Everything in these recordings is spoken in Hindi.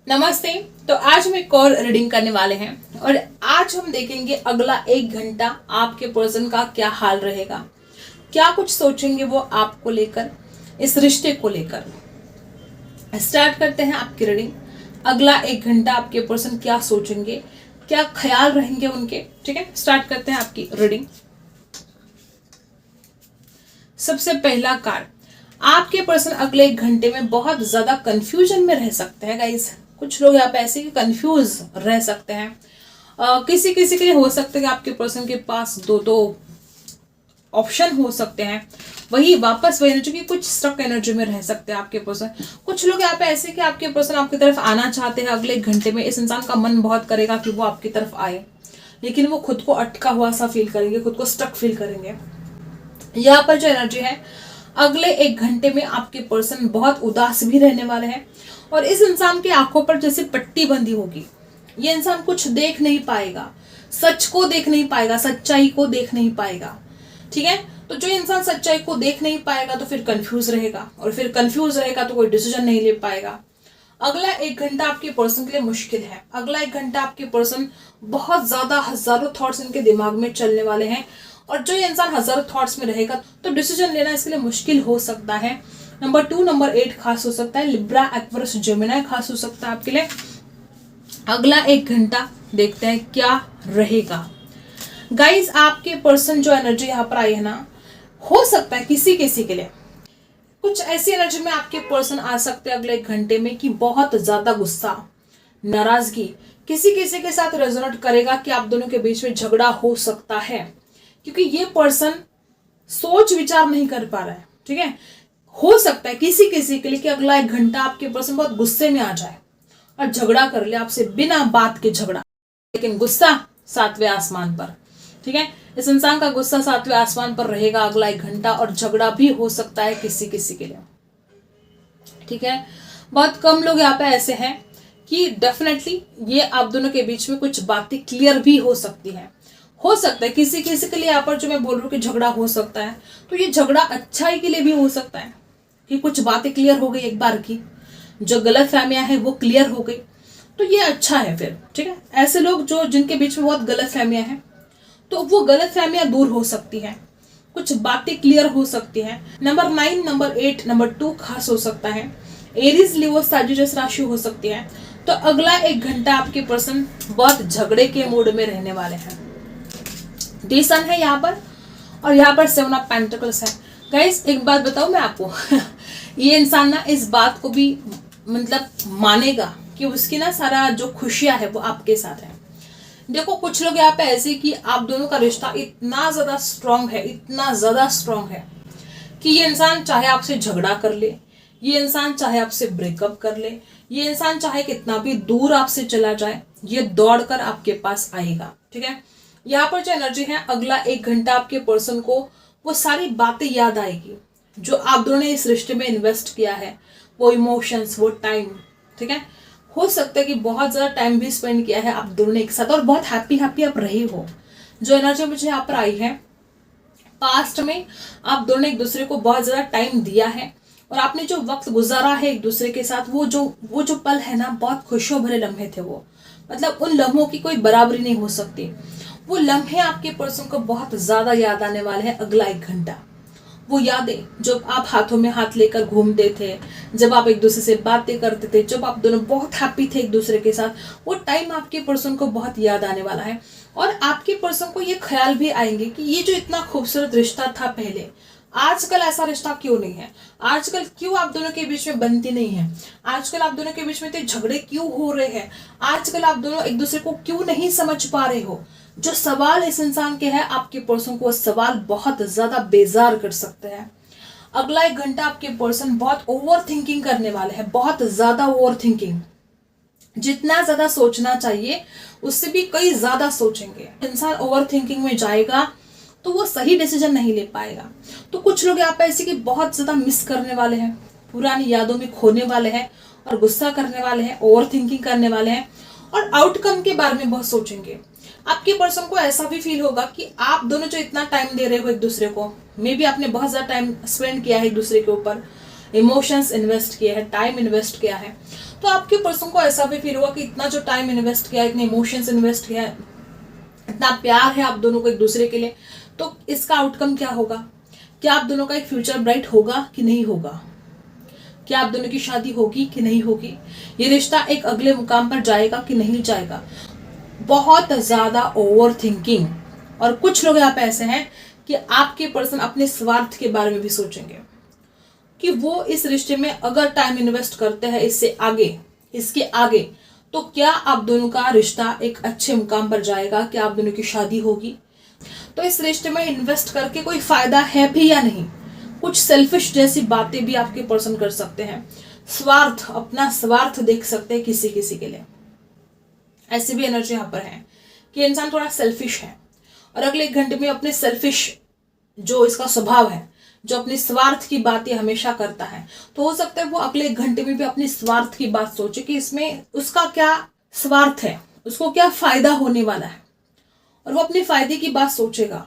नमस्ते। तो आज हम एक और रीडिंग करने वाले हैं और आज हम देखेंगे अगला 1 घंटा आपके पर्सन का क्या हाल रहेगा, क्या कुछ सोचेंगे वो आपको लेकर, इस रिश्ते को लेकर। स्टार्ट करते हैं आपकी रीडिंग। अगला 1 घंटा आपके पर्सन क्या सोचेंगे, क्या ख्याल रहेंगे उनके। ठीक है, स्टार्ट करते हैं आपकी रीडिंग। सबसे पहला कार्ड, आपके पर्सन अगले 1 घंटे में बहुत ज्यादा कंफ्यूजन में रह सकते हैं गाइस। कुछ लोग यहाँ पे ऐसे ही कंफ्यूज रह सकते हैं। किसी किसी के लिए हो सकता है कि आपके पर्सन के पास दो ऑप्शन हो सकते हैं। वही वापस वही एनर्जी की कुछ स्टक एनर्जी में रह सकते हैं आपके पर्सन। कुछ लोग यहाँ पे ऐसे कि आपके पर्सन आपकी तरफ आना चाहते हैं अगले 1 घंटे में। इस इंसान का मन बहुत करेगा कि वो आपकी तरफ आए, लेकिन वो खुद को अटका हुआ सा फील करेंगे, खुद को स्टक फील करेंगे। यहाँ पर जो एनर्जी है, अगले 1 घंटे में आपके पर्सन बहुत उदास भी रहने वाले हैं और इस इंसान की आंखों पर जैसे पट्टी बंधी होगी। ये इंसान कुछ देख नहीं पाएगा, सच को देख नहीं पाएगा, सच्चाई को देख नहीं पाएगा। ठीक है, तो जो इंसान सच्चाई को देख नहीं पाएगा तो फिर कंफ्यूज रहेगा और फिर कंफ्यूज रहेगा तो कोई डिसीजन नहीं ले पाएगा। अगला 1 घंटा आपके पर्सन के लिए मुश्किल है। अगला 1 घंटा आपके पर्सन बहुत ज्यादा हजारों थॉट्स इनके दिमाग में चलने वाले हैं और जो ये इंसान हजारों थॉट्स में रहेगा तो डिसीजन लेना इसके लिए मुश्किल हो सकता है। नंबर 2, नंबर 8 खास हो सकता है। लिब्रा, एक्वेरियस, जेमिनी खास हो सकता है आपके लिए। अगला 1 घंटा देखते हैं क्या रहेगा। गाइज, आपके पर्सन जो एनर्जी यहाँ पर आई है ना, हो सकता है किसी किसी के लिए कुछ ऐसी एनर्जी में आपके पर्सन आ सकते हैं अगले 1 घंटे में कि बहुत ज्यादा गुस्सा, नाराजगी किसी किसी के साथ रेजोनेट करेगा कि आप दोनों के बीच में झगड़ा हो सकता है, क्योंकि ये पर्सन सोच विचार नहीं कर पा रहा है। ठीक है, हो सकता है किसी किसी के लिए कि अगला 1 घंटा आपके पर्सन बहुत गुस्से में आ जाए और झगड़ा कर ले आपसे बिना बात के झगड़ा, लेकिन गुस्सा 7वें आसमान पर। ठीक है, इस इंसान का गुस्सा 7वें आसमान पर रहेगा अगला 1 घंटा और झगड़ा भी हो सकता है किसी किसी के लिए। ठीक है, बहुत कम लोग यहाँ पे ऐसे हैं कि डेफिनेटली ये आप दोनों के बीच में कुछ बातें क्लियर भी हो सकती है। हो सकता है किसी किसी के लिए यहाँ पर जो मैं बोल रही हूँ कि झगड़ा हो सकता है, तो ये झगड़ा अच्छाई के लिए भी हो सकता है कि कुछ बातें क्लियर हो गई एक बार की, जो गलत फहमियां है वो क्लियर हो गई, तो ये अच्छा है फिर। ठीक है, ऐसे लोग जो जिनके बीच में बहुत गलत फहमियां हैं तो वो गलत फहमियां दूर हो सकती है, कुछ बातें क्लियर हो सकती है। नंबर 9, नंबर 8, नंबर 2 खास हो सकता है। एरीज, लियो, सजिटेरियस राशि हो सकती है। तो अगला 1 घंटा आपके पर्सन बहुत झगड़े के मूड में रहने वाले हैं। डी सन है यहाँ पर और यहाँ पर 7 ऑफ पेंटिकल्स है। गाइस, एक बात बताऊं मैं आपको ये इंसान ना इस बात को भी मतलब मानेगा कि उसकी ना सारा जो खुशियां है वो आपके साथ है। देखो, कुछ लोग यहाँ पे ऐसे कि आप दोनों का रिश्ता इतना ज्यादा स्ट्रांग है, इतना ज्यादा स्ट्रांग है कि ये इंसान चाहे आपसे झगड़ा कर ले, ये इंसान चाहे आपसे ब्रेकअप कर ले, ये इंसान चाहे कितना भी दूर आपसे चला जाए, ये दौड़कर आपके पास आएगा। ठीक है, यहाँ पर जो एनर्जी है, अगला 1 घंटा आपके पर्सन को वो सारी बातें याद आएगी जो आप दोनों ने इस रिश्ते में इन्वेस्ट किया है, वो इमोशंस, वो टाइम। ठीक है, हो सकता है कि बहुत ज्यादा टाइम भी स्पेंड किया है आप दोनों ने एक साथ और बहुत हैप्पी आप रहे हो। जो एनर्जी मुझे यहाँ पर आई है, पास्ट में आप दोनों ने एक दूसरे को बहुत ज्यादा टाइम दिया है और आपने जो वक्त गुजारा है एक दूसरे के साथ, वो जो पल है ना, बहुत खुशियों भरे लम्हे थे वो। मतलब उन लम्हों की कोई बराबरी नहीं हो सकती। वो लम्हे आपके पर्सन को बहुत ज्यादा याद आने वाले हैं अगला 1 घंटा। वो यादें जब आप हाथों में हाथ लेकर घूमते थे, जब आप एक दूसरे से बातें करते थे, जब आप दोनों बहुत हैप्पी थे एक दूसरे के साथ, वो टाइम आपके पर्सन को बहुत याद आने वाला है। और आपके पर्सन को ये ख्याल भी आएंगे कि ये जो इतना खूबसूरत रिश्ता था पहले, आजकल ऐसा रिश्ता क्यों नहीं है, आजकल क्यों आप दोनों के बीच में बनती नहीं है, आजकल आप दोनों के बीच में इतने झगड़े क्यों हो रहे हैं, आजकल आप दोनों एक दूसरे को क्यों नहीं समझ पा रहे हो। जो सवाल इस इंसान के हैं, आपके पर्सन को सवाल बहुत ज्यादा बेजार कर सकते हैं। अगला 1 घंटा आपके पर्सन बहुत ओवर थिंकिंग करने वाले हैं, बहुत ज्यादा ओवर थिंकिंग। जितना ज्यादा सोचना चाहिए उससे भी कई ज्यादा सोचेंगे। इंसान ओवर थिंकिंग में जाएगा तो वो सही डिसीजन नहीं ले पाएगा। तो कुछ लोग यहाँ पे ऐसे कि बहुत ज्यादा मिस करने वाले हैं, पुरानी यादों में खोने वाले हैं और गुस्सा करने वाले हैं, ओवर थिंकिंग करने वाले हैं और आउटकम के बारे में बहुत सोचेंगे। आपके पर्सन को ऐसा भी फील होगा कि आप दोनों जो इतना टाइम दे रहे हो एक दूसरे को, मे बी आपने बहुत ज्यादा टाइम स्पेंड किया है एक दूसरे के ऊपर, इमोशंस इन्वेस्ट किए हैं, टाइम इन्वेस्ट किया है, तो आपके पर्सन को ऐसा भी फील होगा कि इतना जो टाइम इन्वेस्ट किया है, इतने इमोशंस इन्वेस्ट किया है, इतना प्यार है आप दोनों को एक दूसरे के लिए, तो इसका आउटकम क्या होगा? क्या आप दोनों का एक फ्यूचर ब्राइट होगा कि नहीं होगा? क्या आप दोनों की शादी होगी कि नहीं होगी? ये रिश्ता एक अगले मुकाम पर जाएगा कि नहीं जाएगा? बहुत ज्यादा ओवर थिंकिंग। और कुछ लोग यहाँ पे ऐसे हैं कि आपके पर्सन अपने स्वार्थ के बारे में भी सोचेंगे कि वो इस रिश्ते में अगर टाइम इन्वेस्ट करते हैं इसके आगे, तो क्या आप दोनों का रिश्ता एक अच्छे मुकाम पर जाएगा? क्या आप दोनों की शादी होगी? तो इस रिश्ते में इन्वेस्ट करके कोई फायदा है भी या नहीं? कुछ सेल्फिश जैसी बातें भी आपके पर्सन कर सकते हैं, स्वार्थ, अपना स्वार्थ देख सकते हैं किसी किसी के लिए। ऐसी भी एनर्जी यहाँ पर है कि इंसान थोड़ा सेल्फिश है और अगले 1 घंटे में अपने सेल्फिश जो इसका स्वभाव है, जो अपने स्वार्थ की बातें हमेशा करता है, तो हो सकता है वो अगले 1 घंटे में भी अपने स्वार्थ की बात सोचे कि इसमें उसका क्या स्वार्थ है, उसको क्या फायदा होने वाला है, और वो अपने फायदे की बात सोचेगा।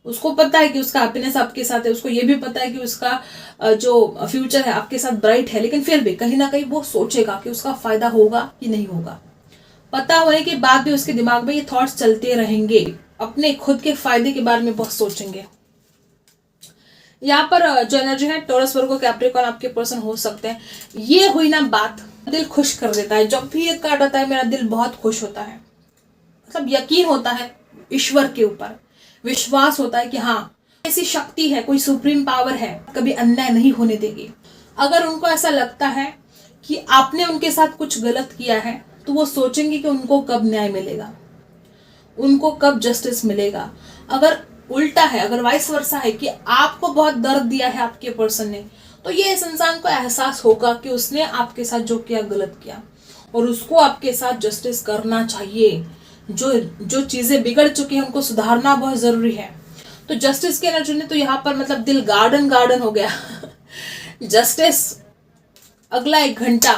उसको पता है कि उसका हैप्पीनेस आपके साथ है, उसको ये भी पता है कि उसका जो फ्यूचर है आपके साथ ब्राइट है, लेकिन फिर भी कहीं ना कहीं वो सोचेगा कि उसका फायदा होगा कि नहीं होगा। पता होने के बाद भी उसके दिमाग में ये थॉट्स चलते रहेंगे, अपने खुद के फायदे के बारे में बहुत सोचेंगे। यहाँ पर जो एनर्जी है टॉरस, वर्गो, कैप्रिकॉर्न आपके पर्सन हो सकते हैं। ये हुई ना बात, दिल खुश कर देता है। जब भी ये कार्ड आता है मेरा दिल बहुत खुश होता है, मतलब यकीन होता है ईश्वर के ऊपर, विश्वास होता है कि हाँ ऐसी शक्ति है, कोई सुप्रीम पावर है, कभी अन्याय नहीं होने देगी। अगर उनको ऐसा लगता है कि आपने उनके साथ कुछ गलत किया है, तो वो सोचेंगे कि उनको कब न्याय मिलेगा, उनको कब जस्टिस मिलेगा। अगर उल्टा है, अगर वाइस वर्सा है कि आपको बहुत दर्द दिया है आपके पर्सन ने, तो ये इस इंसान को एहसास होगा कि उसने आपके साथ जो किया गलत किया और उसको आपके साथ जस्टिस करना चाहिए। जो चीजें बिगड़ चुकी हैं उनको सुधारना बहुत जरूरी है। तो जस्टिस के एनर्जी ने तो यहाँ पर मतलब दिल गार्डन हो गया। जस्टिस अगला 1 घंटा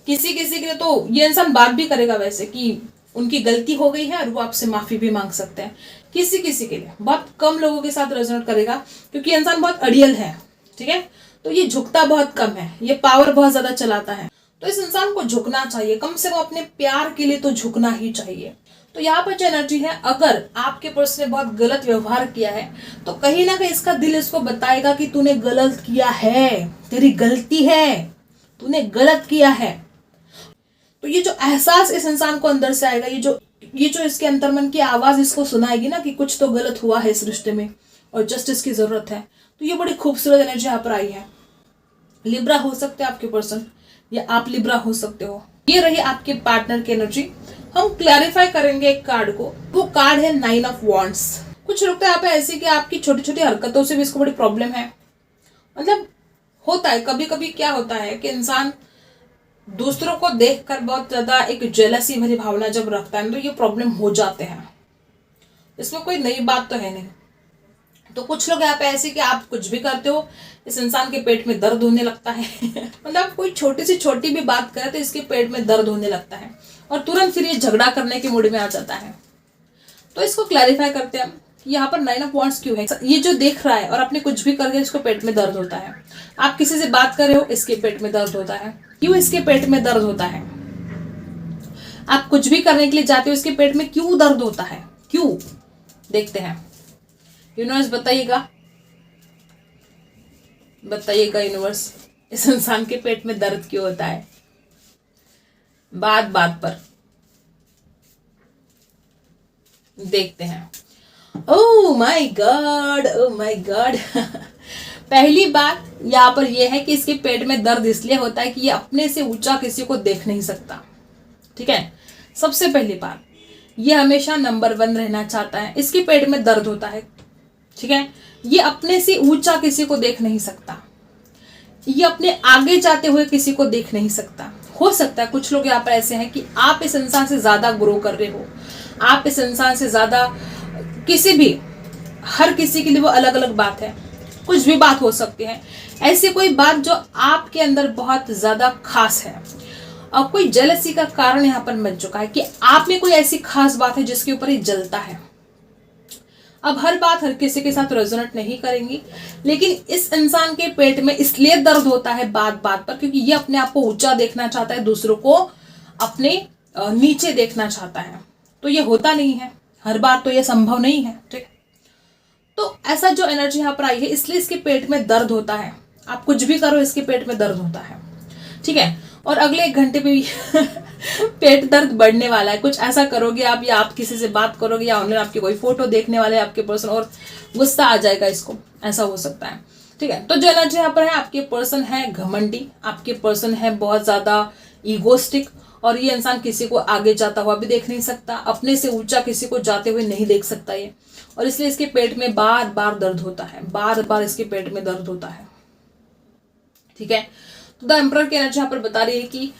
किसी किसी के लिए तो ये इंसान बात भी करेगा वैसे कि उनकी गलती हो गई है और वो आपसे माफी भी मांग सकते हैं। किसी किसी के लिए, बहुत कम लोगों के साथ रेजोनेट करेगा क्योंकि इंसान बहुत अड़ियल है, ठीक है। तो ये झुकता बहुत कम है, ये पावर बहुत ज्यादा चलाता है। तो इस इंसान को झुकना चाहिए, कम से कम अपने प्यार के लिए तो झुकना ही चाहिए। तो यहाँ पर जो एनर्जी है, अगर आपके पर्सन ने बहुत गलत व्यवहार किया है तो कहीं ना कहीं इसका दिल इसको बताएगा कि तूने गलत किया है, तेरी गलती है, तूने गलत किया है। तो ये जो एहसास इस इंसान को अंदर से आएगा, ये जो इसके अंतर्मन की आवाज इसको सुनाएगी ना कि कुछ तो गलत हुआ है इस रिश्ते में और जस्टिस की जरूरत है, तो ये बड़ी खूबसूरत एनर्जी यहाँ पर आई है। लिब्रा हो सकते हैं आपके पर्सन या आप लिब्रा हो सकते हो। ये रही आपके पार्टनर की एनर्जी। हम क्लैरिफाई करेंगे एक कार्ड को, वो कार्ड है 9 ऑफ वॉन्ड्स। कुछ लोग तो यहाँ पे ऐसे कि आपकी छोटी छोटी हरकतों से भी इसको बड़ी प्रॉब्लम है। मतलब होता है कभी कभी, क्या होता है कि इंसान दूसरों को देखकर बहुत ज्यादा एक जेलसी भरी भावना जब रखता है तो ये प्रॉब्लम हो जाते हैं। इसमें कोई नई बात तो है नहीं। तो कुछ लोग यहाँ पे ऐसे कि आप कुछ भी करते हो, इस इंसान के पेट में दर्द होने लगता है। मतलब कोई छोटी से छोटी भी बात करे तो इसके पेट में दर्द होने लगता है और तुरंत फिर ये झगड़ा करने के मूड में आ जाता है। तो इसको क्लैरिफाई करते हैं कि यहाँ पर 9 ऑफ वॉन्ड्स क्यों है। ये जो देख रहा है और आपने कुछ भी करके इसको पेट में दर्द होता है। आप किसी से बात कर रहे हो, इसके पेट में दर्द होता है। क्यों इसके पेट में दर्द होता है? आप कुछ भी करने के लिए जाते हो, इसके पेट में क्यों दर्द होता है? क्यों? देखते हैं। यूनिवर्स बताइएगा यूनिवर्स, इस इंसान के पेट में दर्द क्यों होता है? बात बात पर देखते हैं। Oh my God, oh my God. पहली बात यहाँ पर यह है कि इसके पेट में दर्द इसलिए होता है कि ये अपने से ऊंचा किसी को देख नहीं सकता, ठीक है। सबसे पहली बात, ये हमेशा नंबर 1 रहना चाहता है, इसके पेट में दर्द होता है, ठीक है। ये अपने से ऊंचा किसी को देख नहीं सकता, ये अपने आगे जाते हुए किसी को देख नहीं सकता। हो सकता है कुछ लोग यहाँ पर ऐसे हैं कि आप इस इंसान से ज्यादा ग्रो कर रहे हो, आप इस इंसान से ज्यादा किसी भी, हर किसी के लिए वो अलग अलग बात है, कुछ भी बात हो सकती है। ऐसी कोई बात जो आपके अंदर बहुत ज्यादा खास है और कोई जेलसी का कारण यहाँ पर बन चुका है कि आप में कोई ऐसी खास बात है जिसके ऊपर ये जलता है। अब हर बात हर किसी के साथ रेजोनेट नहीं करेंगी, लेकिन इस इंसान के पेट में इसलिए दर्द होता है बात बात पर क्योंकि ये अपने आप को ऊंचा देखना चाहता है, दूसरों को अपने नीचे देखना चाहता है। तो ये होता नहीं है, हर बार तो ये संभव नहीं है, ठीक है। तो ऐसा जो एनर्जी यहाँ पर आई है, इसलिए इसके पेट में दर्द होता है। आप कुछ भी करो इसके पेट में दर्द होता है, ठीक है। और अगले 1 घंटे में भी पेट दर्द बढ़ने वाला है। कुछ ऐसा करोगे आप, या आप किसी से बात करोगे, या ऑनलाइन आपकी कोई फोटो देखने वाले आपके पर्सन और गुस्सा आ जाएगा इसको, ऐसा हो सकता है, ठीक है। तो जो एनर्जी यहाँ पर है, आपके पर्सन है घमंडी, आपके पर्सन है बहुत ज्यादा ईगोस्टिक, और ये इंसान किसी को आगे जाता हुआ भी देख नहीं सकता, अपने से ऊंचा किसी को जाते हुए नहीं देख सकता ये, और इसलिए इसके पेट में बार बार दर्द होता है, बार बार इसके पेट में दर्द होता है, ठीक है। तो द एम्परर की एनर्जी यहाँ पर बता रही है कि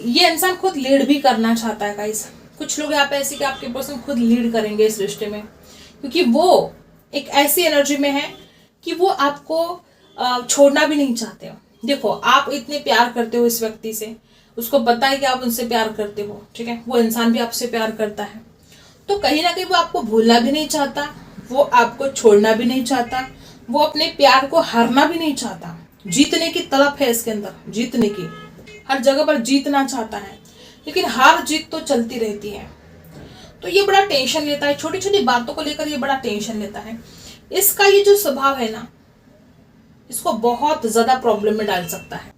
ये इंसान खुद लीड भी करना चाहता है गाइस। कुछ लोग यहाँ पे ऐसे कि आपके पर्सन खुद लीड करेंगे इस रिश्ते में, क्योंकि वो एक ऐसी एनर्जी में है कि वो आपको छोड़ना भी नहीं चाहते हो। देखो, आप इतने प्यार करते हो इस व्यक्ति से, उसको पता है कि आप उनसे प्यार करते हो, ठीक है। वो इंसान भी आपसे प्यार करता है, तो कहीं ना कहीं वो आपको भूलना भी नहीं चाहता, वो आपको छोड़ना भी नहीं चाहता, वो अपने प्यार को हारना भी नहीं चाहता। जीतने की तड़प है इसके अंदर, जीतने की, हर जगह पर जीतना चाहता है, लेकिन हार जीत तो चलती रहती है। तो ये बड़ा टेंशन लेता है, छोटी छोटी बातों को लेकर ये बड़ा टेंशन लेता है। इसका ये जो स्वभाव है ना, इसको बहुत ज्यादा प्रॉब्लम में डाल सकता है।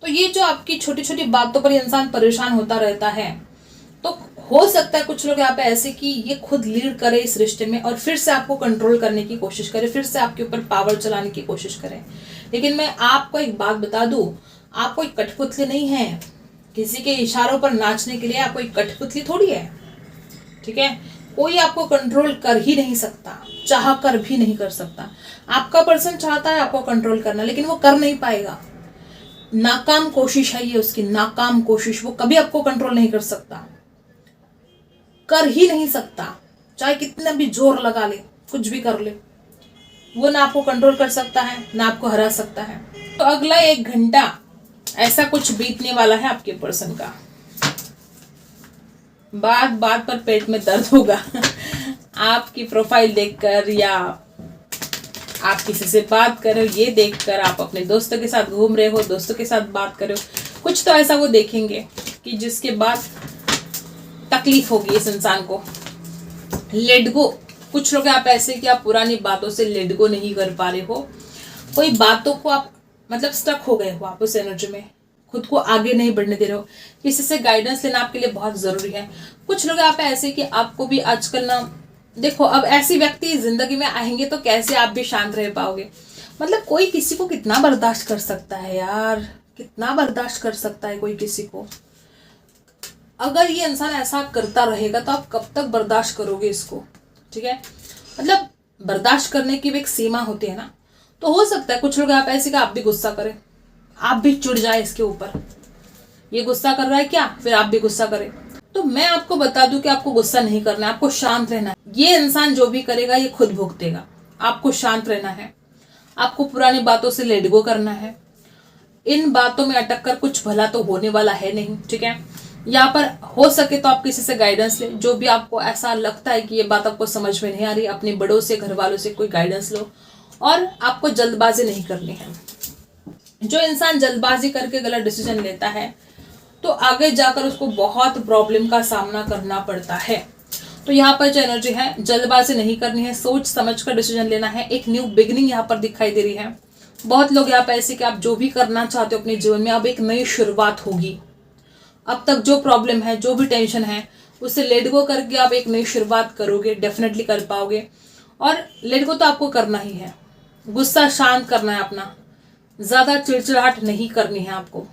तो ये जो आपकी छोटी छोटी बातों पर इंसान परेशान होता रहता है, तो हो सकता है कुछ लोग यहाँ पे ऐसे कि ये खुद लीड करे इस रिश्ते में और फिर से आपको कंट्रोल करने की कोशिश करे, फिर से आपके ऊपर पावर चलाने की कोशिश करे। लेकिन मैं आपको एक बात बता दूं, आप कोई कठपुतली नहीं है, किसी के इशारों पर नाचने के लिए आप कोई कठपुतली थोड़ी है, ठीक है। कोई आपको कंट्रोल कर ही नहीं सकता, चाह कर भी नहीं कर सकता। आपका पर्सन चाहता है आपको कंट्रोल करना, लेकिन वो कर नहीं पाएगा। नाकाम कोशिश है ये उसकी, नाकाम कोशिश। वो कभी आपको कंट्रोल नहीं कर सकता, कर ही नहीं सकता, चाहे कितना भी जोर लगा ले, कुछ भी कर ले, वो ना आपको कंट्रोल कर सकता है, ना आपको हरा सकता है। तो अगला 1 घंटा ऐसा कुछ बीतने वाला है आपके पर्सन का। बात बात पर पेट में दर्द होगा आपकी प्रोफाइल देखकर, या आप किसी से बात कर रहे हो ये देखकर, आप अपने दोस्तों के साथ घूम रहे हो, दोस्तों के साथ बात कर रहे हो, कुछ तो ऐसा वो देखेंगे कि जिसके बाद तकलीफ होगी इस इंसान को। लेट गो, कुछ लोग आप ऐसे कि आप पुरानी बातों से लेट गो नहीं कर पा रहे हो, कोई बातों को आप मतलब स्टक हो गए हो आप उस एनर्जी में, खुद को आगे नहीं बढ़ने दे रहे हो। किसी से गाइडेंस लेना आपके लिए बहुत जरूरी है। कुछ लोग आप ऐसे कि आपको भी आजकल ना, देखो अब ऐसी व्यक्ति जिंदगी में आएंगे तो कैसे आप भी शांत रह पाओगे। मतलब कोई किसी को कितना बर्दाश्त कर सकता है यार, कितना बर्दाश्त कर सकता है कोई किसी को। अगर ये इंसान ऐसा करता रहेगा तो आप कब तक बर्दाश्त करोगे इसको, ठीक है। मतलब बर्दाश्त करने की भी एक सीमा होती है ना। तो हो सकता है कुछ लोग आप ऐसे कि आप भी गुस्सा करें, आप भी चिढ़ जाए इसके ऊपर, ये गुस्सा कर रहा है क्या, फिर आप भी गुस्सा करें। तो मैं आपको बता दूं कि आपको गुस्सा नहीं करना है, आपको शांत रहना है। ये इंसान जो भी करेगा ये खुद भुगतेगा, आपको शांत रहना है, आपको पुरानी बातों से लेट गो करना है। इन बातों में अटक कर कुछ भला तो होने वाला है नहीं, ठीक है। यहाँ पर हो सके तो आप किसी से गाइडेंस ले, जो भी आपको ऐसा लगता है कि ये बात आपको समझ में नहीं आ रही, अपने बड़ों से, घर वालों से कोई गाइडेंस लो। और आपको जल्दबाजी नहीं करनी है। जो इंसान जल्दबाजी करके गलत डिसीजन लेता है तो आगे जाकर उसको बहुत प्रॉब्लम का सामना करना पड़ता है। तो यहाँ पर जो एनर्जी है, जल्दबाजी नहीं करनी है, सोच समझ कर डिसीजन लेना है। एक न्यू बिगिनिंग यहाँ पर दिखाई दे रही है। बहुत लोग यहाँ पर ऐसे कि आप जो भी करना चाहते हो अपने जीवन में, अब एक नई शुरुआत होगी। अब तक जो प्रॉब्लम है, जो भी टेंशन है, उससे लेट गो करके आप एक नई शुरुआत करोगे, डेफिनेटली कर पाओगे। और लेट गो तो आपको करना ही है, गुस्सा शांत करना है अपना, ज्यादा चिड़चिड़ाहट नहीं करनी है आपको।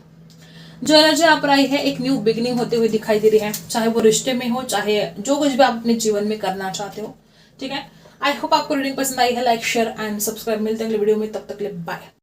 जो एनर्जी आप आई है, एक न्यू बिगिनिंग होते हुए दिखाई दे रही है, चाहे वो रिश्ते में हो, चाहे जो कुछ भी आप अपने जीवन में करना चाहते हो, ठीक है। आई होप आपको रीडिंग पसंद आई है। Like, share and subscribe. मिलते हैं अगले वीडियो में, तब तक के लिए बाय।